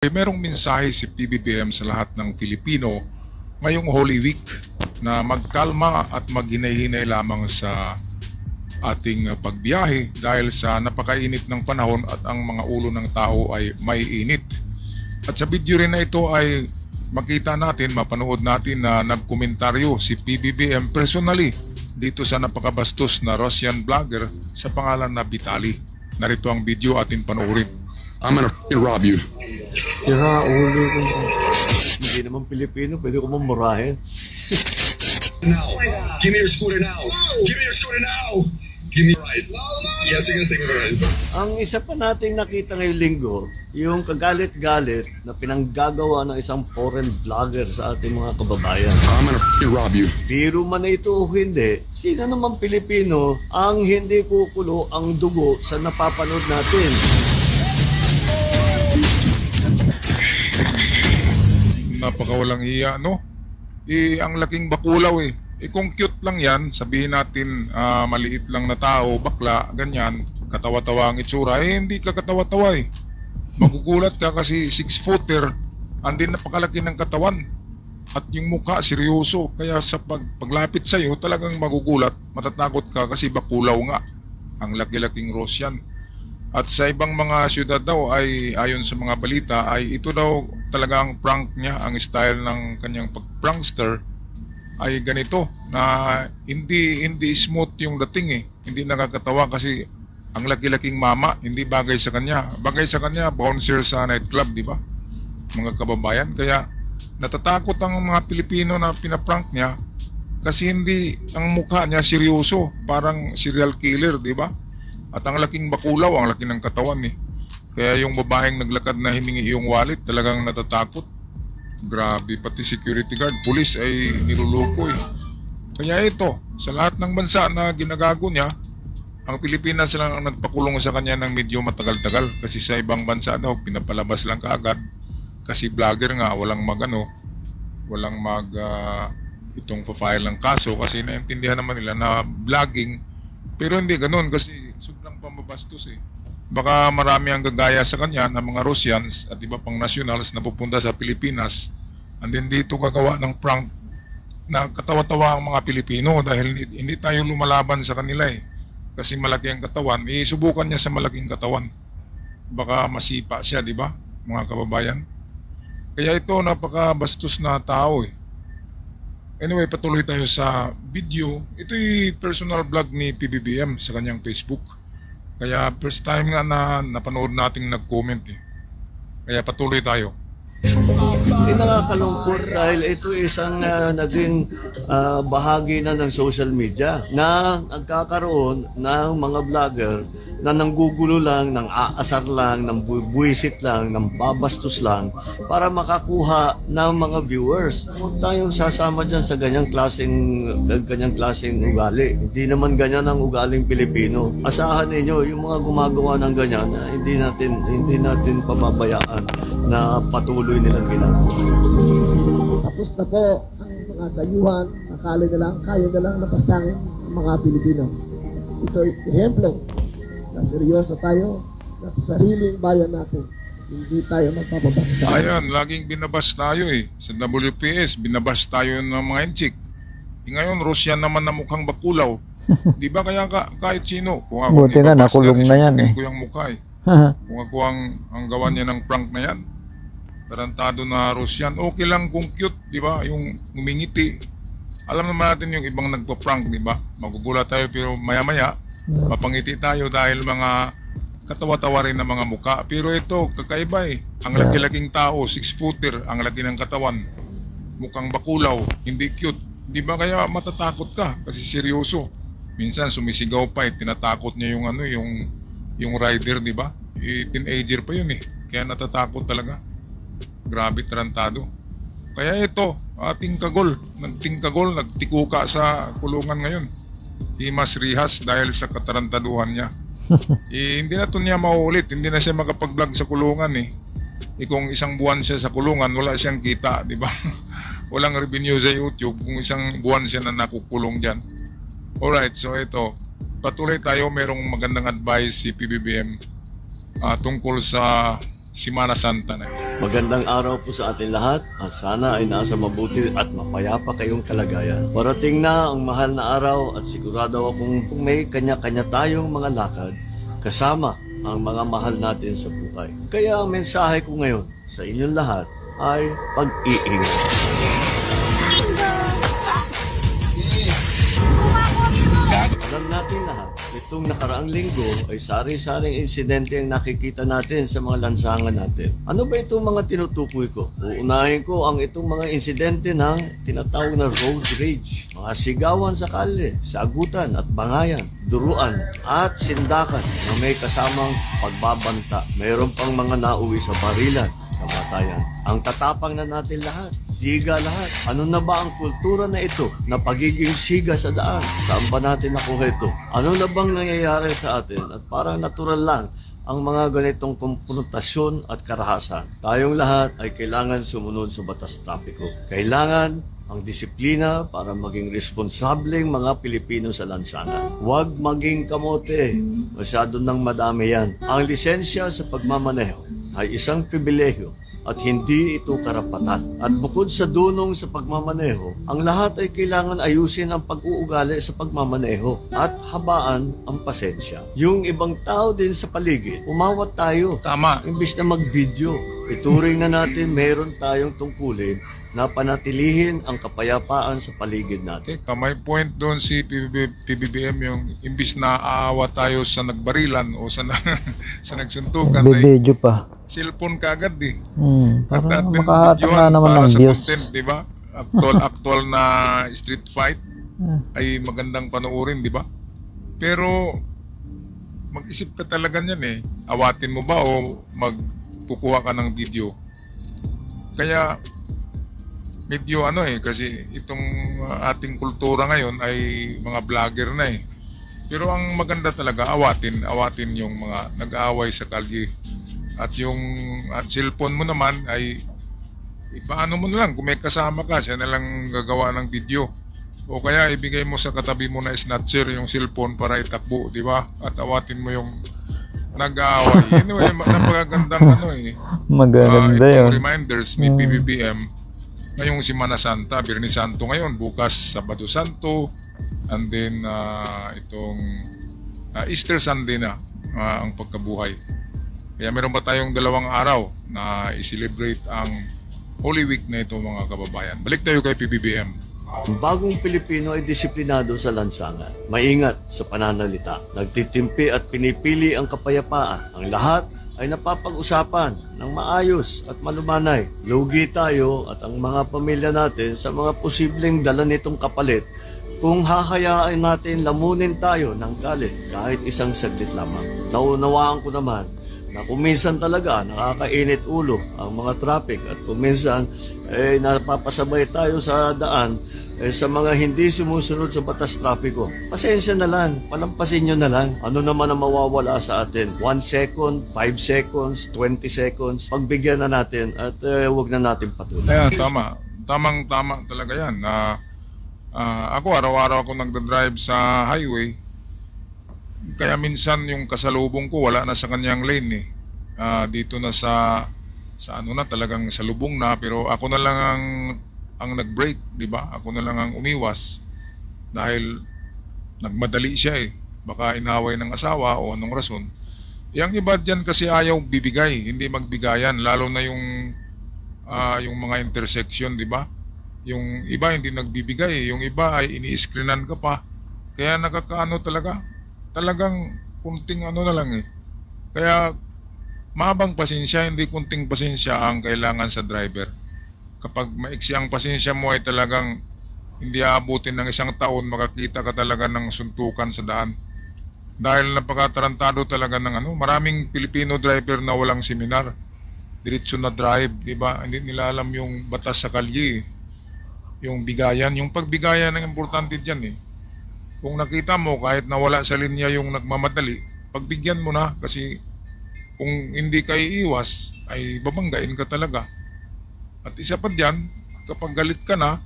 Merong mensahe si PBBM sa lahat ng Pilipino ngayong Holy Week na magkalma at maghinay-hinay lamang sa ating pagbiyahe dahil sa napakainit ng panahon at ang mga ulo ng tao ay may init. At sa video rin na ito ay makita natin, mapanood natin na nagkomentaryo si PBBM personally dito sa napakabastos na Russian vlogger sa pangalan na Vitali. Narito ang video, atin panoorin. I'm gonna f***ing rob you. Sira ulo ko. Hindi naman Pilipino, pwede ko mamurahin. Now, give me your scooter now. Give me your scooter now. Give me a ride. Yes, I'm gonna take a ride. Ang isa pa nating nakita ngayong linggo, yung kagalit-galit na pinanggagawa ng isang foreign vlogger sa ating mga kababayan. I'm gonna f***ing rob you. Biro man na ito o hindi, sino naman Pilipino ang hindi kukulo ang dugo sa napapanood natin? Napakawalang iya, no? Ang laking bakulaw eh. Kung cute lang yan, sabihin natin maliit lang na tao, bakla, ganyan, katawa-tawa ang itsura, hindi ka katawa-tawa eh. Magugulat ka kasi 6-footer, andin napakalaki ng katawan. At yung mukha, seryoso. Kaya sa paglapit sa'yo, talagang magugulat, matatakot ka kasi bakulaw nga. Ang laki-laking Russian. At sa ibang mga syudad daw ay ayon sa mga balita ay ito daw talaga ang prank niya, ang style ng kanyang pag-prankster ay ganito na hindi smooth yung dating eh. Hindi nakakatawa kasi ang laki-laking mama, hindi bagay sa kanya. Bagay sa kanya, bouncer sa nightclub, di ba? Mga kababayan, kaya natatakot ang mga Pilipino na pinaprank niya kasi hindi ang mukha niya seryoso, parang serial killer, di ba? At ang laking bakulaw, ang laki ng katawan eh. Kaya yung babaeng naglakad na hiningi yung wallet, talagang natatakot. Grabe, pati security guard, police ay niluloko eh. Kaya ito, sa lahat ng bansa na ginagago niya, ang Pilipinas lang ang nagpakulong sa kanya ng medyo matagal-tagal. Kasi sa ibang bansa daw, pinapalabas lang kaagad. Kasi vlogger nga, walang itong pa-file ng kaso kasi naintindihan naman nila na vlogging. Pero hindi ganun kasi sobrang pambabastos eh. Baka marami ang gagaya sa kanya ng mga Russians at iba pang nationals na pupunta sa Pilipinas and then dito gagawa ng prank na katawa-tawa ang mga Pilipino dahil hindi tayo lumalaban sa kanila eh. Kasi malaki ang katawan, subukan niya sa malaking katawan. Baka masipa siya, di ba? Mga kababayan. Kaya ito napakabastos na tao eh. Anyway, patuloy tayo sa video. Ito'y personal vlog ni PBBM sa kanyang Facebook. Kaya first time nga na napanood nating nag-comment eh. Kaya patuloy tayo. Hindi nakakalungkot dahil ito isang naging bahagi na ng social media na nagkakaroon ng mga vlogger na nanggugulo lang, nang aasar lang, nang buwisit lang, nang babastos lang para makakuha ng mga viewers. Huwag tayong sasama dyan sa ganyang klaseng ugali. Hindi naman ganyan ang ugaling Pilipino. Asahan ninyo, yung mga gumagawa ng ganyan, hindi natin pababayaan na patuloy nilang ginagawa. Tapos na po ang mga dayuhan, akala na lang, kaya na lang napastangin ang mga Pilipino. Ito ay ehemplo na seryoso tayo na sa sariling bayan natin. Hindi tayo magpapabasta. Ayan, laging binabas tayo eh. Sa WPS, binabas tayo ng mga enchik. Ngayon, Russian naman na mukhang bakulaw. Di ba kaya kahit sino? Kung ako, buti nga, nakulong na yan eh. Ko yung mukha eh. Kung ako ang gawa niya ng prank na yan, tarantado na Russian, okay lang kung cute, di ba? Yung umingiti. Alam naman natin yung ibang nagpa-prank, di ba? Magugulat tayo pero maya-maya, mapangiti tayo dahil mga katawa-tawa rin na mga muka. Pero ito, kakaiba eh. Ang laki-laking tao, 6-footer, ang laki ng katawan. Mukhang bakulaw, hindi cute. Di ba kaya matatakot ka? Kasi seryoso. Minsan sumisigaw pa eh, tinatakot niya yung yung rider, di ba? Teenager pa yun eh. Kaya natatakot talaga. Grabe, tarantado. Kaya ito, ating kagol, nagtikuka sa kulungan ngayon. Himas rihas dahil sa katarantaduhan niya. Hindi na ito niya mauulit, hindi na siya makapag-vlog sa kulungan eh. Kung isang buwan siya sa kulungan, wala siyang kita, di ba? Walang revenue sa YouTube kung isang buwan siya na nakukulong dyan. Alright, so ito, patuloy tayo, merong magandang advice si PBBM tungkol sa Semana Santa na. Magandang araw po sa ating lahat at sana ay nasa mabuti at mapayapa kayong kalagayan. Parating na ang mahal na araw at sigurado akong may kanya-kanya tayong mga lakad kasama ang mga mahal natin sa buhay. Kaya ang mensahe ko ngayon sa inyong lahat ay pag-iingat. Alam natin lahat, itong nakaraang linggo ay sari-saring insidente ang nakikita natin sa mga lansangan natin. Ano ba itong mga tinutukoy ko? Uunahin ko ang itong mga insidente ng tinatawag na road rage, mga sigawan sa kalye, sagutan at bangayan, duruan at sindakan na may kasamang pagbabanta. Mayroon pang mga nauwi sa barilan, kamatayan. Ang tatapang na natin lahat. Siga lahat. Ano na ba ang kultura na ito na pagiging siga sa daan? Saan ba natin nakuha ito? Ano na bang nangyayari sa atin? At parang natural lang ang mga ganitong konfrontasyon at karahasan. Tayong lahat ay kailangan sumunod sa batas trapiko. Kailangan ang disiplina para maging responsableng mga Pilipino sa lansangan. Huwag maging kamote. Masyado nang madami yan. Ang lisensya sa pagmamaneho ay isang pribilehiyo at hindi ito karapatan. At bukod sa dunong sa pagmamaneho, ang lahat ay kailangan ayusin ang pag-uugali sa pagmamaneho at habaan ang pasensya. Yung ibang tao din sa paligid, umawat tayo. Tama. Imbis na mag-video, ituring na natin meron tayong tungkulin na panatilihin ang kapayapaan sa paligid natin. Teka, may point doon si PBBM yung imbis na aawa tayo sa nagbarilan o sa, sa nagsuntukan ay Bibidyo pa. cellphone kaagad eh. Parang makahatanga naman para ng sa views. content, di ba? Actual na street fight ay magandang panoorin, di ba? Pero mag-isip ka talaga niyan eh. Awatin mo ba o magkukuha ka ng video? Kaya medyo ano eh, kasi itong ating kultura ngayon ay mga vlogger na eh. Pero ang maganda talaga, awatin yung mga nag-aaway sa kalye. At yung cellphone mo naman ay ipaano mo na lang, kung may kasama ka, siya na lang gagawa ng video. O kaya ibigay mo sa katabi mo na snatcher yung cellphone para itakbo, di ba? At awatin mo yung nag-aaway. Anyway, napakagandang ano eh. Maganda yun. Reminders ni PBBM ngayong Semana Santa, Biyernes Santo ngayon, bukas Sabado Santo, and then itong Easter Sunday na ang pagkabuhay. Kaya meron pa tayong 2 araw na i-celebrate ang Holy Week na ito mga kababayan. Balik tayo kay PBBM. Ang bagong Pilipino ay disiplinado sa lansangan, maingat sa pananalita, nagtitimpi at pinipili ang kapayapaan. Ang lahat ay napapag-usapan ng maayos at malumanay. Lugi tayo at ang mga pamilya natin sa mga posibleng dala nitong kapalit kung hahayaan natin lamunin tayo ng galit kahit isang saglit lamang. Naunawaan ko naman na kung minsan talaga nakakainit ulo ang mga traffic at kung minsan napapasabay tayo sa daan sa mga hindi sumusunod sa batas trapiko. Pasensya na lang, palampasin nyo na lang. Ano naman ang mawawala sa atin? 1 second, 5 seconds, 20 seconds. Pagbigyan na natin at huwag na natin patuloy. Ayan, tama. Tamang-tama talaga yan. Ako, araw-araw ako nagdadrive sa highway. Kaya minsan yung kasalubong ko wala na sa kanyang lane eh. Dito na sa ano na talagang salubong na, pero ako na lang ang nag-brake, di ba? Ako na lang ang umiwas dahil nagmadali siya eh. Baka inaway ng asawa o anong rason. Yang iba diyan kasi ayaw bibigay, hindi magbigayan, lalo na yung mga intersection, di ba? Yung iba hindi nagbibigay, yung iba ay ini-screenan ka pa. Kaya nakakaano talaga. Talagang kunting ano na lang eh. Kaya mahabang pasensya, hindi kunting pasensya ang kailangan sa driver. Kapag maiksi ang pasensya mo ay talagang hindi aabutin ng 1 taon, makakita ka talaga ng suntukan sa daan. Dahil napakatarantado talaga ng ano, maraming Pilipino driver na walang seminar. Diretso na drive, di ba? Hindi nila alam yung batas sa kalye. Yung bigayan, yung pagbigayan ang importante diyan eh. Kung nakita mo kahit nawala sa linya yung nagmamadali, pagbigyan mo na kasi kung hindi ka iiwas ay babanggain ka talaga. At isa pa diyan, kapag galit ka na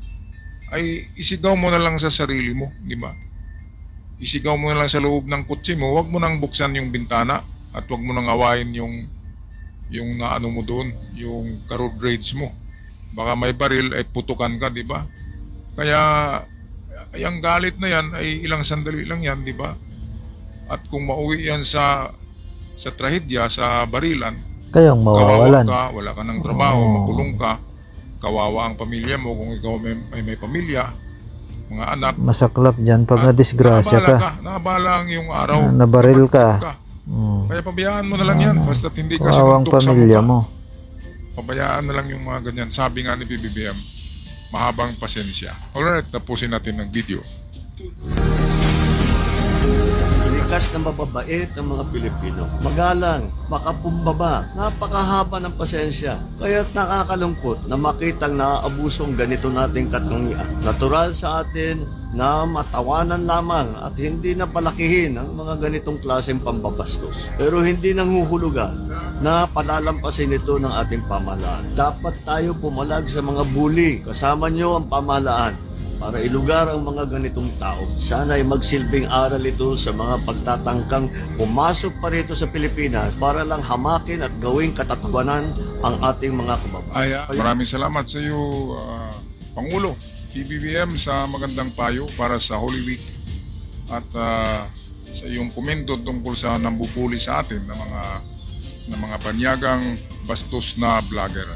ay isigaw mo na lang sa sarili mo, di ba? Isigaw mo na lang sa loob ng kotse mo, huwag mo nang buksan yung bintana at huwag mo nang awayin yung yung naano mo doon, yung road rage mo. Baka may baril ay putukan ka, di ba? Kaya yung galit na yan ay ilang sandali lang yan, di ba? At kung mauwi yan sa trahedya, sa barilan, Kayong kawawa mawawalan. ka, wala ka ng trabaho, Oo. makulong ka, kawawa ang pamilya mo kung ikaw may pamilya, mga anak. Masaklap dyan pag At nadisgrasya ka. Nakabala ang iyong araw. Nabaril ka. Ka. Mm. Kaya pabayaan mo na lang yan, basta't hindi ka Kawawang sinuntok sa pamilya mukha. mo. Pabayaan na lang yung mga ganyan. Sabi nga ni PBBM, mahabang pasensya. Alright, tapusin natin ang video. Likas na mababait ng mga Pilipino. Magalang, makapumbaba, napakahaba ng pasensya. Kaya't nakakalungkot na makitang naaabusong ganito nating katangian. Natural sa atin na matawanan lamang at hindi na palakihin ang mga ganitong klaseng pambabastos. Pero hindi nanghuhulugan na palalampasin ito ng ating pamahalaan. Dapat tayo pumalag sa mga bully. Kasama nyo ang pamahalaan para ilugar ang mga ganitong tao. Sana ay magsilbing aral ito sa mga pagtatangkang pumasok pa rito sa Pilipinas para lang hamakin at gawing katatawanan ang ating mga kababayan. Maraming salamat sa iyo, Pangulo PBBM, sa magandang payo para sa Holy Week at sa iyong komento tungkol sa nambubuli sa atin ng mga banyagang bastos na vlogger.